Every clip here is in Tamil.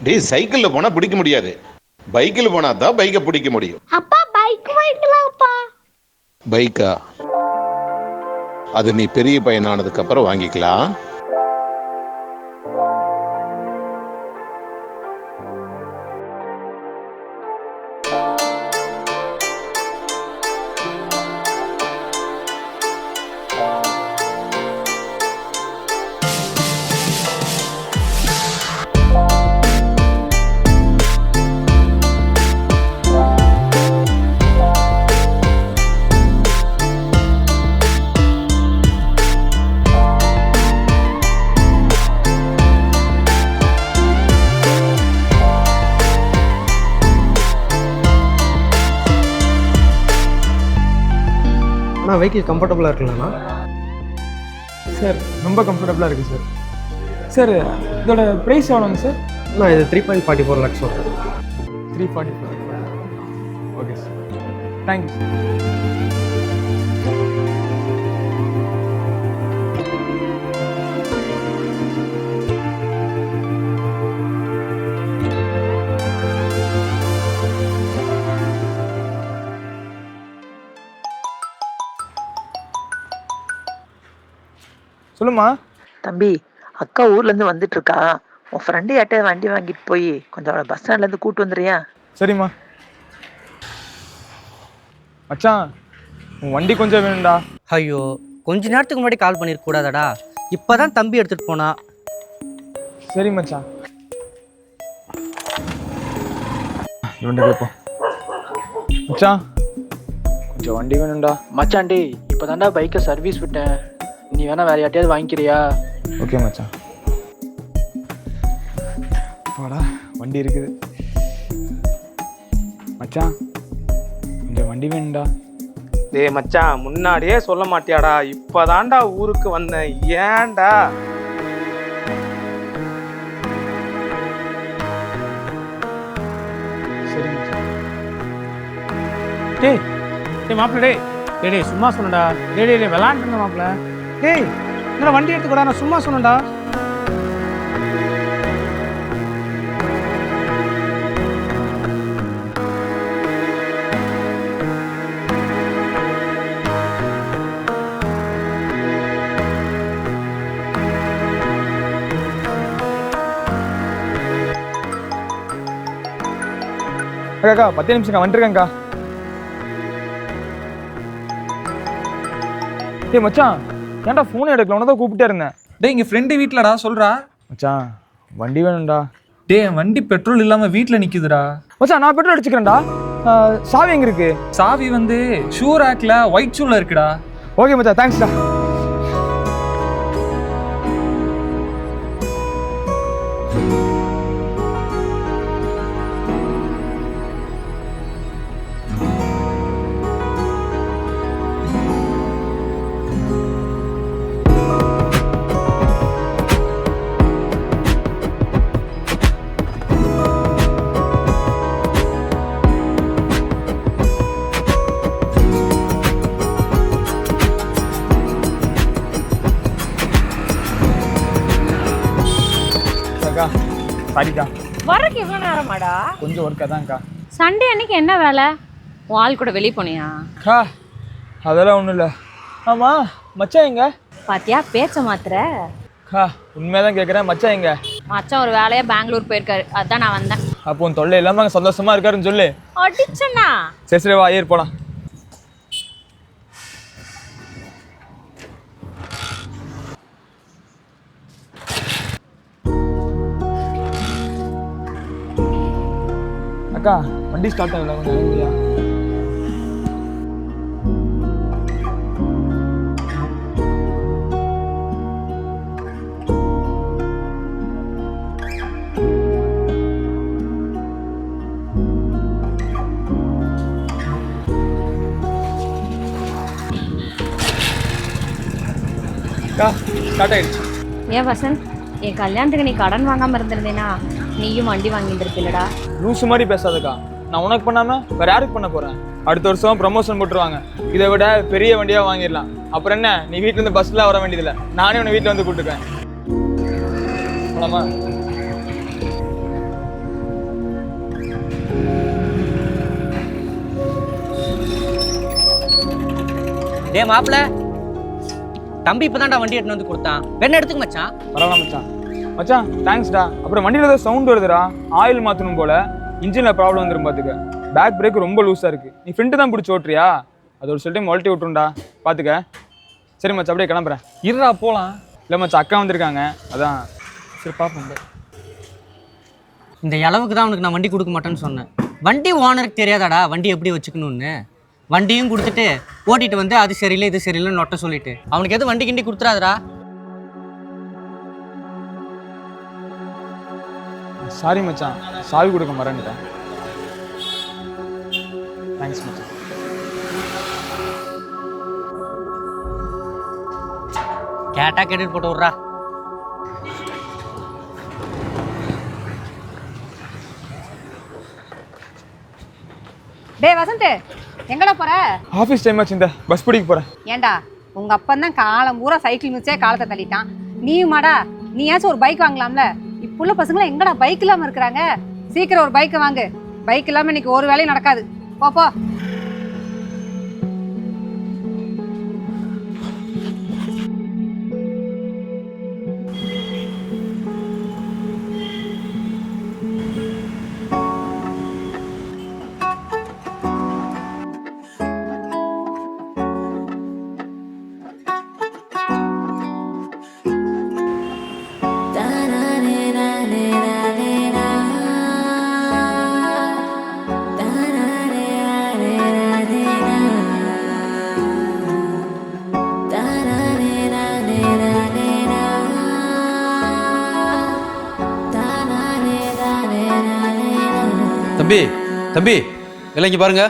டேய் சைக்கிள்ல போனா பிடிக்க முடியாது, பைக்கில் போனா தான் பைக்கை பிடிக்க முடியும். அப்பா பைக் வாங்கிக்கலாம் அப்பா. பைக்கா? அது நீ பெரிய பையனானதுக்கு அப்புறம் வாங்கிக்கலாம். வெஹிக்கிள் கம்ஃபர்டபுளாக இருக்குல்லண்ணா? சார் ரொம்ப கம்ஃபர்டபுளாக இருக்குது சார். சார் இதோட ப்ரைஸ் எவ்வளோங்க சார்? நான் இது 3.44 lakhs வருது. 344. Okay sir, thank you sir. சொல்லுமா. தம்பி, அக்கா ஊர்லேருந்து வந்துட்டு இருக்கா. உன் ஃப்ரெண்டு யார்ட்ட வண்டி வாங்கிட்டு போய் கொஞ்சம் அவளை பஸ் ஸ்டாண்ட்லேருந்து கூப்பிட்டு வந்துடுறியா? சரிம்மா. மச்சான், உன் வண்டி கொஞ்சம் வேணும்டா. ஐயோ, கொஞ்ச நேரத்துக்கு முன்னாடி கால் பண்ணிருக்க கூடாதடா. இப்போதான் தம்பி எடுத்துட்டு போனா. சரி மச்சான், இவன்ட்ட கேட்போம். மச்சான், கொஞ்சம் வண்டி வேணும்டா. மச்சான் டேய், இப்போ தாண்டா பைக்கை சர்வீஸ் விட்டேன், நீ வேணா வேற யார்ட்டையாவது வாங்கிக்கிறியா? ஓகே மச்சான். வாடா, வண்டி இருக்குது. மச்சான், கொஞ்சம் வண்டி வேணும்டா. டேய் மச்சான், முன்னாடியே சொல்ல மாட்டியாடா? இப்பதான்டா ஊருக்கு வந்தேன், ஏன்டா? சரி மச்சான். டேய் டேய் மாப்பிள்ள, டேய் டேய் சும்மா சொன்னடா. டேய் டேய் டேய் விளாண்டுங்க மாப்பிள்ள. டேய் என்னடா வண்டி எடுத்துக்கூடா, நான் சும்மா சொன்னேன்டா. அக்கா 10 நிமிஷம் வந்துருக்கேங்க்கா. டேய் மச்சான், ஏன்டா ஃபோன் எடுக்கல? உனதான் கூப்பிட்டே இருந்தேன். டேய் இங்கே ஃப்ரெண்டு வீட்டிலடா, சொல்கிறா. மச்சான், வண்டி வேணும்டா. டேய் வண்டி பெட்ரோல் இல்லாமல் வீட்டில் நிற்குதுடா. மச்சான், நான் பெட்ரோல் அடிச்சுக்கிறேன்டா. சாவி எங்கே இருக்கு? சாவி வந்து ஷூ ரேக்கில் ஒயிட் ஷூவில் இருக்குடா. ஓகே மச்சான், தேங்க்ஸ்டா. சாரிக்கா, வரக்கு இவ்வளோ நேரமாடா? கொஞ்சம் ஒர்க்காக தான்க்கா. சண்டே அன்னைக்கு என்ன வேலை? உன் ஆள் கூட வெளியே போனியா? அக்கா அதெல்லாம் ஒன்றும் இல்லை. ஆமாம், மச்சான் எங்க? பாத்தியா பேச்ச மாத்திர. அக்கா உண்மையாக கேட்குறேன், மச்சான் எங்க? மச்சான் ஒரு வேலையா பெங்களூர் போயிருக்காரு, அதான் நான் வந்தேன். அப்போ உன் தொல்லை இல்லாமல் அங்கே சந்தோஷமா இருக்காருன்னு சொல்லு. அடிச்சண்ணா. சரி சரி, வா ஏறி போலாம். அக்கா வண்டி ஸ்டார்ட் ஆகல, கொஞ்சம் இறங்குறியா? அக்கா ஸ்டார்ட் ஆயிடுச்சு. ஏன் வசந்த், என் கல்யாணத்துக்கு நீ கடன் வாங்காம இருந்திருந்தேனா நீயும் வண்டி வாங்கியிருந்திருப்பில்லடா. லூசு மாதிரி பேசாதக்கா. நான் உனக்கு பண்ணாம வேற யாருக்கு பண்ண போறேன்? அடுத்த வருஷம் ப்ரமோஷன் போட்டுருவாங்க, இதை விட பெரிய வண்டியா வாங்கிடலாம். அப்புறம் என்ன, நீ வீட்டுல இருந்து பஸ்ல வர வேண்டியதில்லை, நானே உன்னை வீட்டுல வந்து கூட்டுப்பேன். போலாமா? டே மாப்பிள்ள, தம்பி இப்பதான்டா வண்டி எடுத்துன்னு வந்து கொடுத்தான். வேணா எடுத்துக்க மச்சான். பரவாயில்ல மச்சான். மச்சான் தேங்க்ஸ்டா. அப்புறம் வண்டியில் ஏதோ சவுண்ட் வருதுடா, ஆயில் மாற்றணும் போல, இன்ஜினில் ப்ராப்ளம் வந்துடும் பார்த்துக்க. பேக் பிரேக் ரொம்ப லூஸாக இருக்குது. நீ ஃப்ரெண்டு தான் பிடிச்சி ஓட்டுறியா? அது ஒரு சில டைம் ஒழட்டி விட்டுருண்டா, பார்த்துக்க. சரி மச்சான், அப்படியே கிளம்புறேன். இருடா போலாம். இல்லை மச்சான், அக்கா வந்திருக்காங்க, அதான். சரி பார்ப்போம். இந்த அளவுக்கு தான் அவனுக்கு நான் வண்டி கொடுக்க மாட்டேன்னு சொன்னேன். வண்டி ஓனருக்கு தெரியாதாடா வண்டி எப்படி வச்சுக்கணும்னு. வண்டியும் கொடுத்துட்டு ஓட்டிட்டு வந்து அது சரியில்லை இது சரியில்லைன்னு நொட்ட சொல்லிட்டு அவனுக்கு எதுவும் வண்டி கிண்டி கொடுத்துறாதடா. சாரி மச்சான், சாவி கொடுக்க மறந்துட்டேன். தேங்க்ஸ் மச்சான். கேட்டா கேட்டுட்டு போட்டு விட்றா. டேய் வசந்த், எங்கடா போற? ஆஃபீஸ் டைம் ஆச்சு, இந்த பஸ் பிடிக்க போகிறேன். ஏண்டா உங்க அப்பன் தான் காலம் பூரா சைக்கிள் மிச்சே காலத்தை தள்ளிட்டான். நீயுமாடா? நீயாச்சும் ஒரு பைக் வாங்கலாம்ல. இப்புள்ள பசங்களாம் எங்கடா பைக் இல்லாம இருக்கிறாங்க? சீக்கிரம் ஒரு பைக்கை வாங்கு. பைக் இல்லாம இன்னைக்கு ஒரு வேலையும் நடக்காது. போ. தம்பி எல்லாம் இங்கே பாருங்க.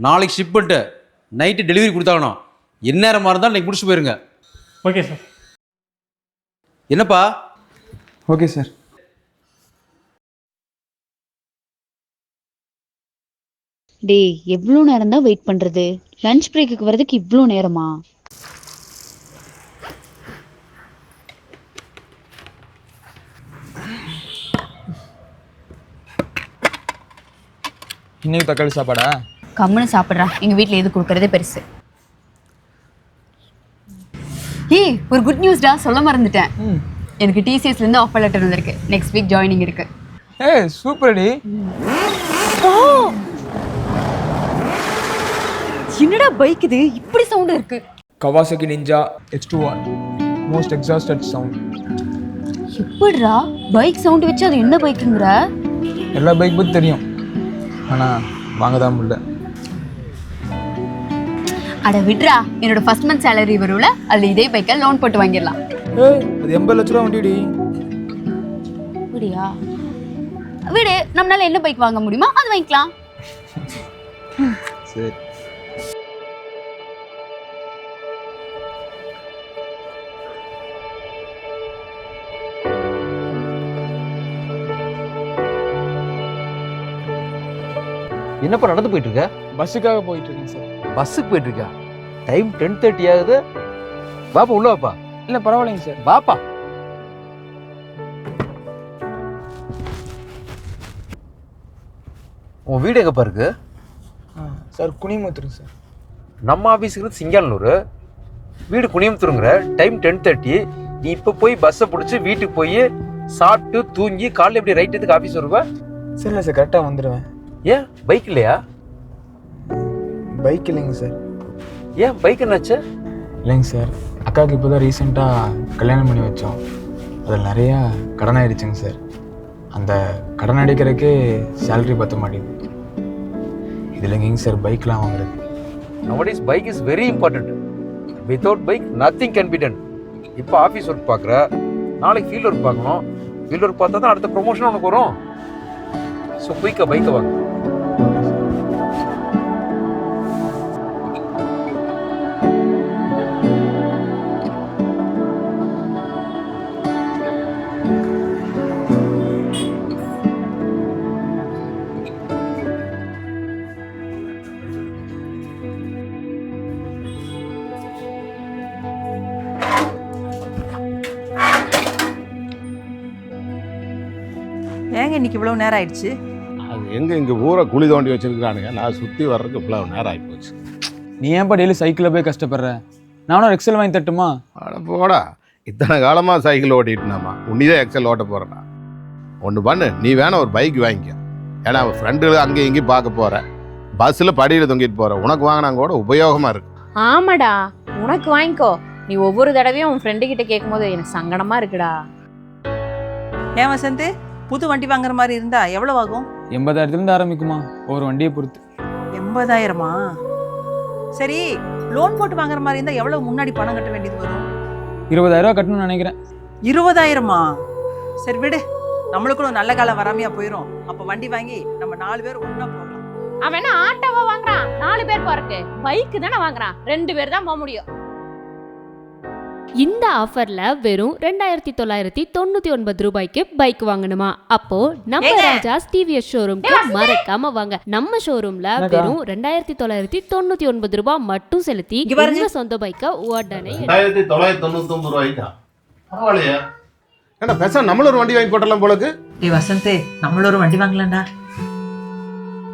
நாளைக்கு ஷிப் பண்ணிட்டு நைட்டு டெலிவரி கொடுத்தாகணும். எந்நேரமாக இருந்தாலும் இன்னைக்கு முடிச்சு போயிருங்க. Okay sir. என்னப்பா? Okay sir. டேய் எவ்வளோ நேரம் தான் வெயிட் பண்றது? லஞ்ச் பிரேக்குக்கு வரதுக்கு இவ்வளோ நேரமா? இன்னைக்கு தக்காளி சாப்பாடா? கம்முன்னு சாப்பிட்றா. எங்கள் வீட்டில் எது கொடுக்குறதே பெருசு. ஏய், ஒரு குட் நியூஸ்டா, சொல்ல மறந்துட்டேன். எனக்கு டிசிஎஸ்லேருந்து ஆஃபர் லெட்டர் வந்திருக்கு. நெக்ஸ்ட் வீக் ஜாயினிங் இருக்கு. ஏய் சூப்பர் டி. என்னடா பைக் இது இப்படி சவுண்ட் இருக்கு? Kawasaki ninja X2R most exhausted sound. எப்படிடா பைக் சவுண்ட் வச்சு அது என்ன பைக்குங்கிற? எல்லா பைக் பற்றி தெரியும், ஆனால் வாங்க தான் முடியல. அட விட்ரா, என்னோட ஃபர்ஸ்ட் மந்த் சேலரி வரும்ல, அதில் இதே பைக்கை லோன் போட்டு வாங்கிடலாம். ஏய் அது 80 லட்ச ரூபா வண்டிடி. அப்படியா? விடு, நம்மளால என்ன பைக் வாங்க முடியுமா அது வாங்கிக்கலாம். சரி. என்னப்பா நடந்து போயிட்டு இருக்க? பஸ்ஸுக்காக போயிட்டு இருக்கேன் சார். பஸ்ஸுக்கு போயிட்டு இருக்கா? டைம் 10:30 ஆகுது. பாப்பா உள்ள வாப்பா. இல்லை பரவாயில்லைங்க சார். பாப்பா. உன் வீடு எங்கப்பா இருக்கு? Sir Kunimuthur sir. நம்ம ஆஃபீஸுக்கு சிங்கானூர், வீடு குனியமுத்தூருங்கிற. டைம் 10:30. நீ இப்போ போய் பஸ்ஸை பிடிச்சி வீட்டுக்கு போய் சாப்பிட்டு தூங்கி காலையில் எப்படி ரைட் எடுத்துக்கு ஆஃபீஸ் வருவா? சரிங்க சார், கரெக்டாக வந்துடுவேன். ஏன் பைக் இல்லையா? பைக் இல்லைங்க சார். ஏன் பைக் என்னாச்சு? இல்லைங்க சார், அக்காவுக்கு இப்போ தான் ரீசெண்டாக கல்யாணம் பண்ணி வச்சோம். அதில் நிறையா கடன் ஆயிடுச்சுங்க சார். அந்த கடன் அடைக்கிறதுக்கே சேலரி பற்ற மாட்டேங்குது. இதில் எங்கேங்க சார் பைக்லாம் வாங்குறது? nowadays bike is very important. Without bike nothing can be done. இப்போ ஆஃபீஸ் ஒர்க் பார்க்குற, நாளைக்கு ஃபீல்ட் ஒர்க் பார்க்கணும். ஃபீல்ட் ஒர்க் பார்த்தா தான் அடுத்த ப்ரொமோஷன் உனக்கு வரும். ஸோ குயிக்காக பைக்கை வாங்க. ஏங்க இன்னைக்கு இவ்வளவு நேரம் ஆயிடுச்சு? அது எங்கே இங்கே ஊரை குழி தோண்டி வச்சிருக்கிறானுங்க. நான் சுற்றி வர்றதுக்கு இவ்வளோ நேரம் ஆகிப்போச்சு. நீ ஏன்ப்பா டெய்லி சைக்கிளில் போய் கஷ்டப்படுற? நானும் ஒரு எக்ஸல் வாங்கி தட்டுமா? அட போடா, இத்தனை காலமாக சைக்கிள் ஓட்டிட்டுனாமா, உன்னிதான் எக்ஸல் ஓட்ட போகிறேன்னா. ஒன்று பண்ணு, நீ வேணா ஒரு பைக் வாங்கிக்க. ஏன்னா ஃப்ரெண்டுகள் அங்கேயும் இங்கேயும் பார்க்க போகிற, பஸ்ஸில் படியில் தொங்கிட்டு போகிற, உனக்கு வாங்கினா கூட உபயோகமாக இருக்கு. ஆமாடா, உனக்கு வாங்கிக்கோ. நீ ஒவ்வொரு தடவையும் உன் ஃப்ரெண்டு கிட்ட கேட்கும்போது எனக்கு சங்கடமா இருக்குடா. ஏன் வசந்த், புது வண்டி வாங்குற மாதிரி இருந்தா எவ்வளவு ஆகும்? 80,000 ஆரம்பிக்குமா ஒரு வண்டியை பொறுத்து. 80,000-மா? சரி, லோன் போட்டு வாங்குற மாதிரி இருந்தா எவ்வளவு முன்னாடி பணம் கட்ட வேண்டியது வரும்? 20,000 கட்டணும்னு நினைக்கிறேன். 20,000-மா? சரி விடு, நம்மளுக்கும் ஒரு நல்ல காலம் வராமையா போயிடும். அப்ப வண்டி வாங்கி நம்ம 4 பேர் ஒண்ணா போகலாம். அவன் என்ன ஆட்டோவா வாங்குறான்? 4 பேர் போறக்கு பைக் தானே வாங்குறான். 2 பேர் தான் போக முடியும். இந்த ஆஃபர்ல வெறும் 2,999 ரூபாய்க்கு பைக் வாங்கணுமா? அப்போ நம்ம ராஜாஸ் டிவிஎஸ் ஷோரூம்க்கு மறக்காம வாங்க. நம்ம ஷோரூம்ல வெறும் 2,999 ரூபாய் மட்டும் செலுத்தி உங்க சொந்த பைக்கை உடனே 2,999 ரூபாய்க்கா? பரவாயில்லையா? ஏன்னா பேச நம்மள ஒரு வண்டி வாங்கி போட்டலாம் போலக்கு. வசந்த், நம்மள ஒரு வண்டி வாங்கலாம்டா.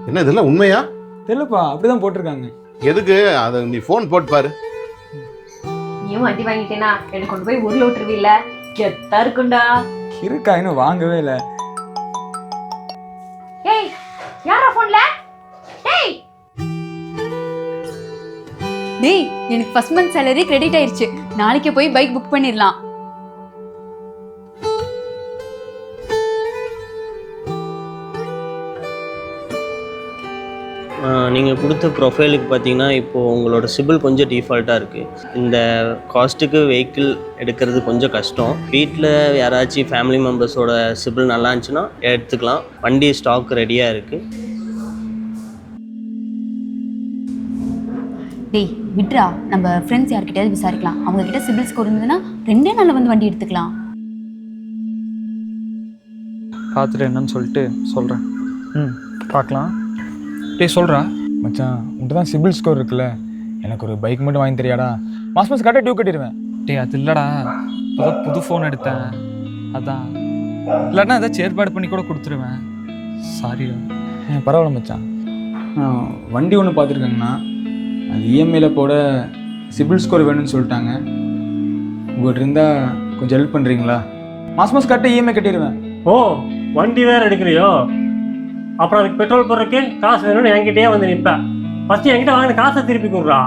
என்ன இதெல்லாம் உண்மையா? தெரியலப்பா, அப்படிதான் போட்டிருக்காங்க. எதுக்கு? அதை நீ ஃபோன் போட்டு பாரு. நீயும் வண்டி வாங்கிட்டேனா எனக்கு கொண்டு போய் ஊர்ல விட்டுருவீல்ல? கெத்தா இருக்குண்டா. இருக்கா, இன்னும் வாங்கவே இல்லை. ஏய், யாரா ஃபோன்ல? ஏய் டேய், எனக்கு ஃபர்ஸ்ட் மந்த் salary கிரெடிட் ஆயிருச்சு. நாளைக்கு போய் பைக் புக் பண்ணிடலாம். நீங்கள் கொடுத்த ப்ரொஃபைலுக்கு பார்த்தீங்கன்னா இப்போது உங்களோட சிபில் கொஞ்சம் டிஃபால்ட்டாக இருக்குது. இந்த காஸ்ட்டுக்கு வெஹிக்கிள் எடுக்கிறது கொஞ்சம் கஷ்டம். வீட்டில் யாராச்சும் ஃபேமிலி மெம்பர்ஸோட சிபில் நல்லா இருந்துச்சுன்னா எடுத்துக்கலாம். வண்டி ஸ்டாக் ரெடியாக இருக்குது. டேய் விட்ரா, நம்ம ஃப்ரெண்ட்ஸ் யார்கிட்டயாவது விசாரிக்கலாம். அவங்க கிட்ட சிபில் ஸ்கோர் இருந்ததுன்னா 2 நாளில் வந்து வண்டி எடுத்துக்கலாம். பார்த்துட்டு என்னன்னு சொல்லிட்டு சொல்கிறேன். பார்க்கலாம். டேய் சொல்கிறா மச்சான், உன்ட்டு தான் சிபில் ஸ்கோர் இருக்குல்ல, எனக்கு ஒரு பைக் மட்டும் வாங்கி தெரியாடா? மாதம் கரெக்டாக டியூ கட்டிடுவேன். டேய் அது இல்லைடா, இப்போதான் புது ஃபோன் எடுத்தேன், அதான். இல்லைன்னா ஏதாச்சும் ஏற்பாடு பண்ணி கூட கொடுத்துருவேன். சாரிடா. பரவாயில்ல மச்சான். வண்டி ஒன்று பார்த்துருக்கேங்கண்ணா, அது இஎம்ஐயில் போட சிபில் ஸ்கோர் வேணும்னு சொல்லிட்டாங்க. உங்கள்கிட்ட இருந்தால் கொஞ்சம் ஹெல்ப் பண்ணுறீங்களா? மாதம் கரெக்டாக இஎம்ஐ கட்டிடுவேன். ஓ, வண்டி வேறு எடுக்கிறியோ? அப்புறம் அதுக்கு பெட்ரோல் போடுறதுக்கு காசு வேணும்னு என்கிட்டயே வந்து நிற்பேன். ஃபஸ்ட்டு என்கிட்ட வாங்கின காசை திருப்பி கொடுறா,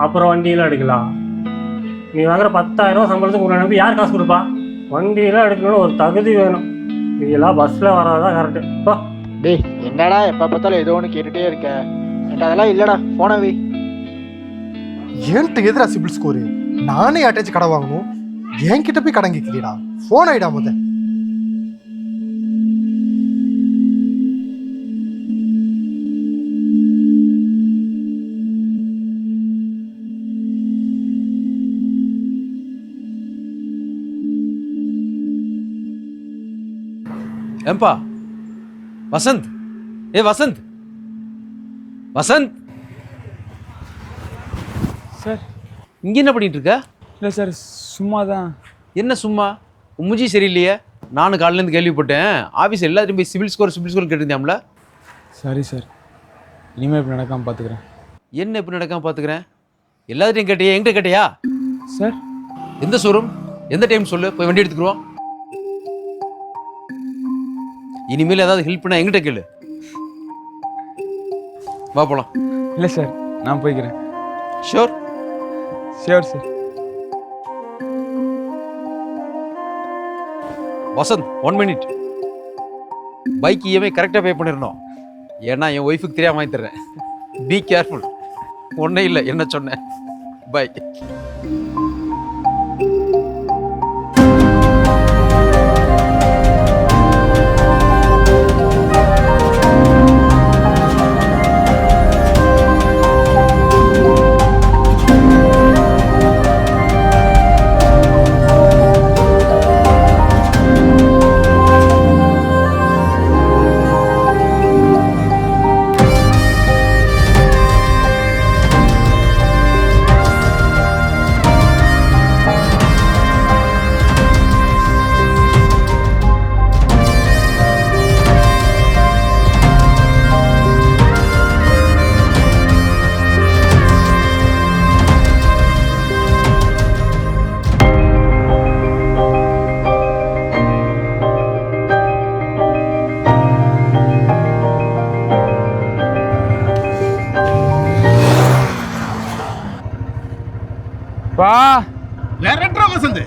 அப்புறம் வண்டியெல்லாம் எடுக்கலாம். நீ வாங்குற 10,000 சம்பளத்துக்கு உங்களை நம்பி யார் காசு கொடுப்பா? வண்டியெல்லாம் எடுக்கணும்னு ஒரு தகுதி வேணும். இதெல்லாம் பஸ்ஸில் வராதான் கரெக்டு. பா டேய், என்னடா எப்போ பார்த்தாலும் ஏதோ ஒன்று கேட்டுகிட்டே இருக்க? என்கிட்ட அதெல்லாம் இல்லைடா, போன வை. ஏன்ட்டு எதிரா சிபில் ஸ்கோரு? நானே யார்ட்டாச்சும் கடை வாங்கணும், என்கிட்ட போய் கடன் கேட்கலையடா. ஃபோன் ஆயிடா முத. ஏம்பா வசந்த், வசந்த், வசந்த் சார், இங்கே என்ன பண்ணிட்டு இருக்க? இல்லை சார், சும்மா தான். என்ன சும்மா? உம்முஜி சரியில்லையே. நானும் காலையிலேருந்து கேள்விப்பட்டேன், ஆஃபீஸ் எல்லாத்தையும் போய் சிபில் ஸ்கோர் கேட்டிருந்தாம்ல. சரி சார், இனிமேல் இப்படி நடக்காமல் பார்த்துக்கிறேன். என்ன இப்படி நடக்காமல் பார்த்துக்கிறேன்? எல்லாத்தையும் கேட்டியா? என்கிட்ட கேட்டியா? சார், எந்த ஷோரூம், எந்த டைம் சொல்லு, போய் வண்டி எடுத்துக்குருவோம். இனிமேல் ஏதாவது ஹெல்ப் பண்ணா எங்கிட்ட கேளு. வா போலாம். இல்லை சார், நான் போய்க்கிறேன். Sure? Sure sir. Vasanth, 1 minute. Bike EMI கரெக்டாக பே பண்ணிடணும். ஏன்னா என் ஒய்ஃபுக்கு தெரியாமல் வாங்கி தர்றேன். Be careful. ஒன்றும் இல்லை, என்ன சொன்னேன். பை. வா மிரட்டுற வசந்த்.